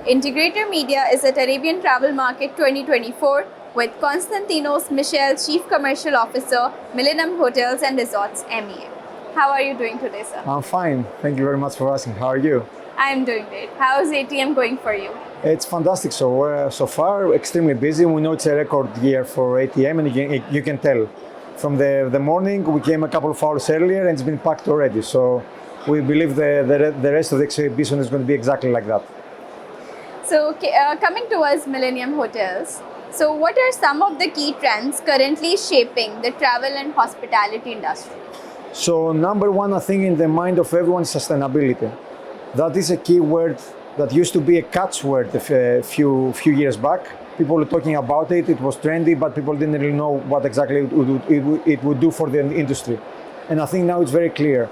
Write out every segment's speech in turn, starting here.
Integrator Media is at Arabian Travel Market 2024 with Konstantinos Michail, Chief Commercial Officer, Millennium Hotels and Resorts, MEA. How are you doing today, sir? I'm fine. Thank you very much for asking. How are you? I'm doing great. How's ATM going for you? It's fantastic. So far, extremely busy. We know it's a record year for ATM, and you can tell. From the morning, we came a couple of hours earlier, and it's been packed already. So we believe the rest of the exhibition is going to be exactly like that. So coming towards Millennium Hotels, so what are some of the key trends currently shaping the travel and hospitality industry? So number one, I think in the mind of everyone is sustainability. That is a key word that used to be a catchword a few years back. People were talking about it, it was trendy, but people didn't really know what exactly it would do for the industry. And I think now it's very clear.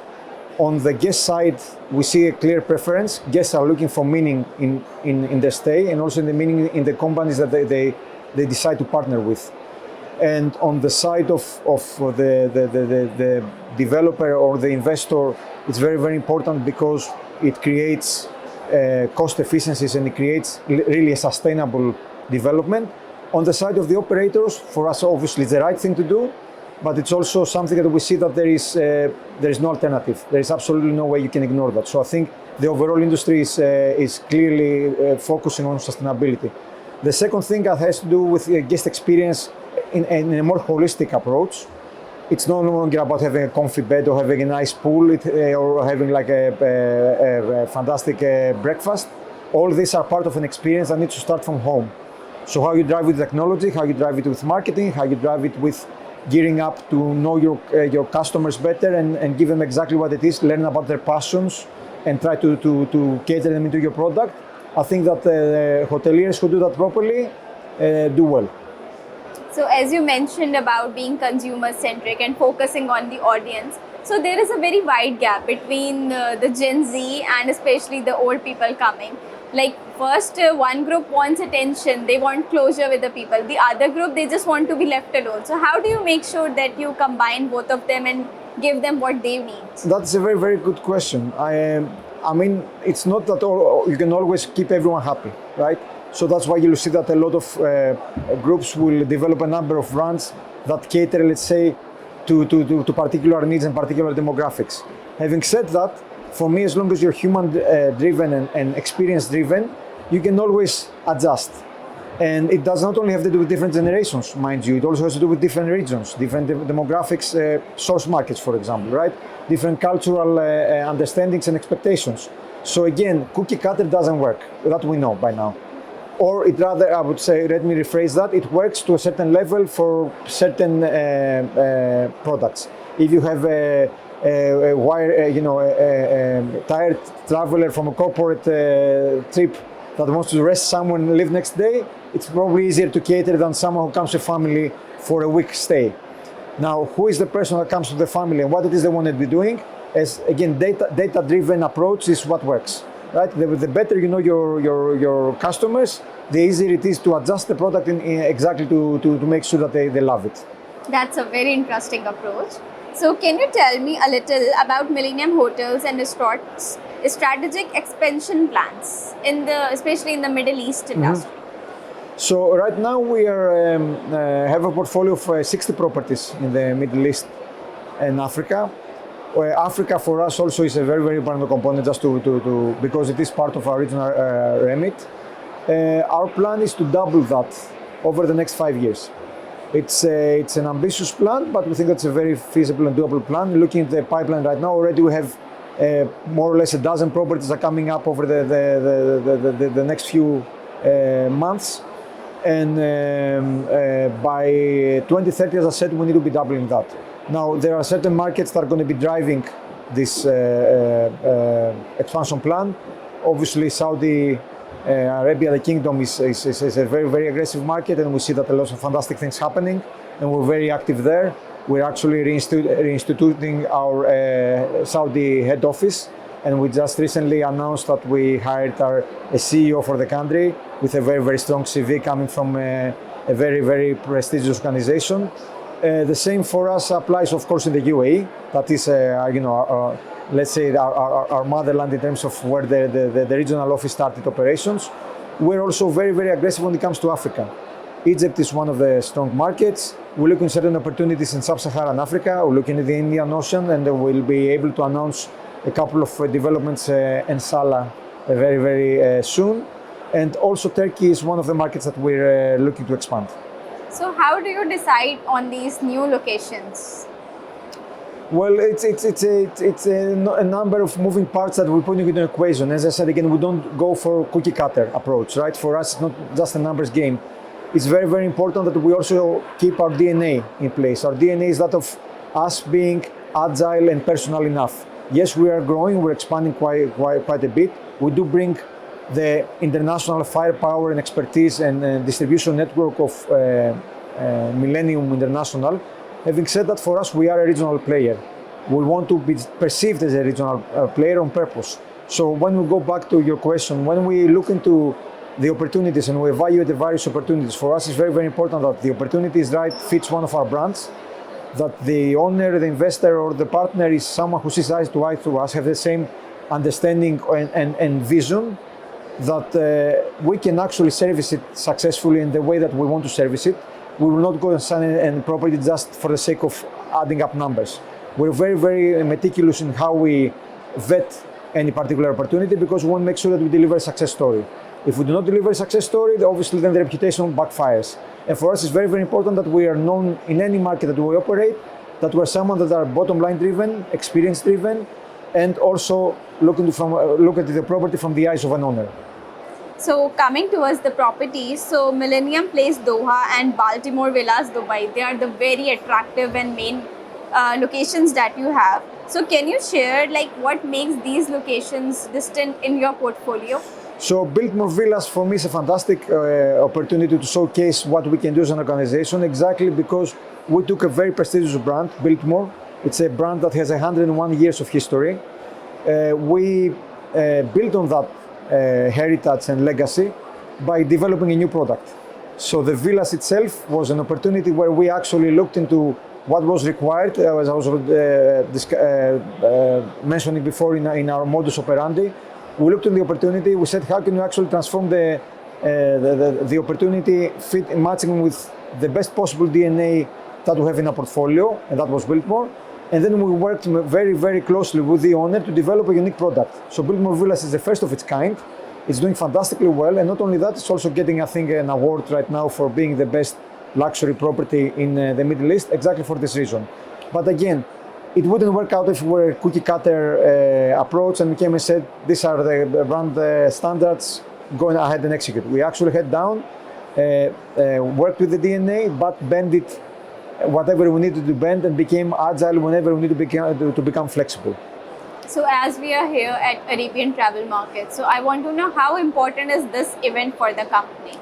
On the guest side, we see a clear preference. Guests are looking for meaning in their stay, and also in the meaning in the companies that they decide to partner with. And on the side of the developer or the investor, it's very, very important because it creates cost efficiencies and it creates really a sustainable development. On the side of the operators, for us, obviously, it's the right thing to do, but it's also something that we see that there is no alternative. There is absolutely no way you can ignore that. So I think the overall industry is clearly focusing on sustainability. The second thing that has to do with guest experience in a more holistic approach. It's no longer about having a comfy bed or having a nice pool or having like a fantastic breakfast. All these are part of an experience that needs to start from home. So how you drive with technology, how you drive it with marketing, how you drive it with gearing up to know your customers better and give them exactly what it is, learn about their passions and try to cater them into your product. I think that hoteliers who do that properly do well. So as you mentioned about being consumer-centric and focusing on the audience, so there is a very wide gap between the Gen Z and especially the old people coming. Like first one group wants attention, they want closure with the people. The other group, they just want to be left alone. So how do you make sure that you combine both of them and give them what they need? That's a very, very good question. I mean, it's not that you can always keep everyone happy, right? So that's why you'll see that a lot of groups will develop a number of brands that cater, let's say, to particular needs and particular demographics. Having said that, for me, as long as you're human-driven and experience-driven, you can always adjust. And it does not only have to do with different generations, mind you, it also has to do with different regions, different demographics, source markets, for example, right? Different cultural understandings and expectations. So again, cookie cutter doesn't work, that we know by now. Or it rather, I would say, let me rephrase that, it works to a certain level for certain products. If you have a tired traveler from a corporate trip that wants to rest somewhere and live next day, it's probably easier to cater than someone who comes with family for a week stay. Now, who is the person that comes to the family and what it is they want to be doing? As again, data-driven approach is what works. Right? The better you know your customers, the easier it is to adjust the product exactly to make sure that they love it. That's a very interesting approach. So can you tell me a little about Millennium Hotels and Resorts strategic expansion plans, especially in the Middle East industry? Mm-hmm. So right now we have a portfolio of 60 properties in the Middle East and Africa. Africa for us also is a very, very important component just because it is part of our regional remit. Our plan is to double that over the next 5 years. It's an ambitious plan, but we think it's a very feasible and doable plan. Looking at the pipeline right now, already we have more or less a dozen properties that are coming up over the next few months. And by 2030, as I said, we need to be doubling that. Now, there are certain markets that are going to be driving this expansion plan. Obviously, Saudi Arabia, the kingdom, is a very, very aggressive market, and we see that a lot of fantastic things happening, and we're very active there. We're actually reinstituting our Saudi head office, and we just recently announced that we hired a CEO for the country with a very, very strong CV coming from a very, very prestigious organization. The same for us applies, of course, in the UAE. That is, let's say, our motherland in terms of where the regional office started operations. we're also very, very aggressive when it comes to Africa. Egypt is one of the strong markets. We're looking at certain opportunities in sub-Saharan Africa. We're looking at the Indian Ocean, and we'll be able to announce a couple of developments in Salah very, very soon. And also Turkey is one of the markets that we're looking to expand. So how do you decide on these new locations? Well, it's a number of moving parts that we're putting in the equation. As I said again, we don't go for cookie cutter approach, right? For us, it's not just a numbers game. It's very, very important that we also keep our DNA in place. Our DNA is that of us being agile and personal enough. Yes, we are growing, we're expanding quite a bit. We do bring the international firepower and expertise and distribution network of Millennium International. Having said that, for us, we are a regional player. We want to be perceived as a regional player on purpose. So when we go back to your question, when we look into the opportunities and we evaluate the various opportunities, for us it's very, very important that the opportunity is right, fits one of our brands, that the owner, the investor, or the partner is someone who sees eyes to eye to us, have the same understanding and vision, that we can actually service it successfully in the way that we want to service it. We will not go and sign a property just for the sake of adding up numbers. We're very, very meticulous in how we vet any particular opportunity, because we want to make sure that we deliver a success story. If we do not deliver a success story, obviously then the reputation backfires. And for us, it's very, very important that we are known in any market that we operate, that we're someone that are bottom line driven, experience driven, and also look at the property from the eyes of an owner. So coming towards the properties, so Millennium Place Doha and Baltimore Villas Dubai, they are the very attractive and main locations that you have. So can you share like what makes these locations distinct in your portfolio? So Baltimore Villas for me is a fantastic opportunity to showcase what we can do as an organization, exactly because we took a very prestigious brand, Baltimore. It's a brand that has 101 years of history. We built on that heritage and legacy by developing a new product. So the villas itself was an opportunity where we actually looked into what was required, as I was mentioning before in our modus operandi. We looked at the opportunity, we said how can we actually transform the opportunity fit matching with the best possible DNA that we have in our portfolio, and that was Biltmore. And then we worked very, very closely with the owner to develop a unique product. So Baltimore Villas is the first of its kind. It's doing fantastically well, and not only that, it's also getting, I think, an award right now for being the best luxury property in the Middle East, exactly for this reason. But again, it wouldn't work out if we were a cookie cutter approach and we came and said, these are the brand standards, go ahead and execute. We actually head down, worked with the DNA, but bend it whatever we needed to bend, and became agile whenever we need to become flexible. So as we are here at Arabian Travel Market, so I want to know how important is this event for the company?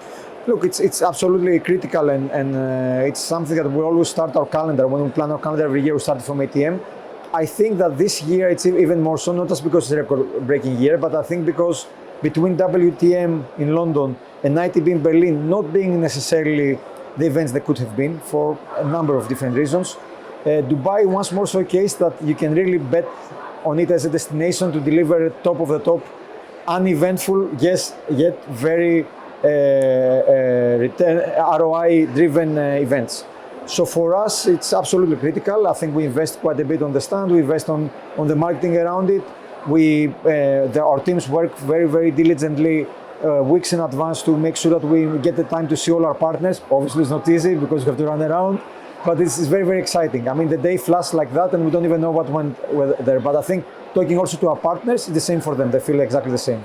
Look, it's absolutely critical, and it's something that we always start our calendar. When we plan our calendar every year, we start from ATM. I think that this year it's even more so, not just because it's a record-breaking year, but I think because between WTM in London and ITB in Berlin not being necessarily the events they could have been for a number of different reasons, Dubai once more showcased that you can really bet on it as a destination to deliver top of the top, uneventful, yes, yet very ROI-driven events. So for us, it's absolutely critical. I think we invest quite a bit on the stand. We invest on the marketing around it. Our teams work very, very diligently weeks in advance to make sure that we get the time to see all our partners. Obviously, it's not easy because we have to run around, but this is very, very exciting. I mean, the day flashes like that, and we don't even know what went there. But I think talking also to our partners, it's the same for them. They feel exactly the same.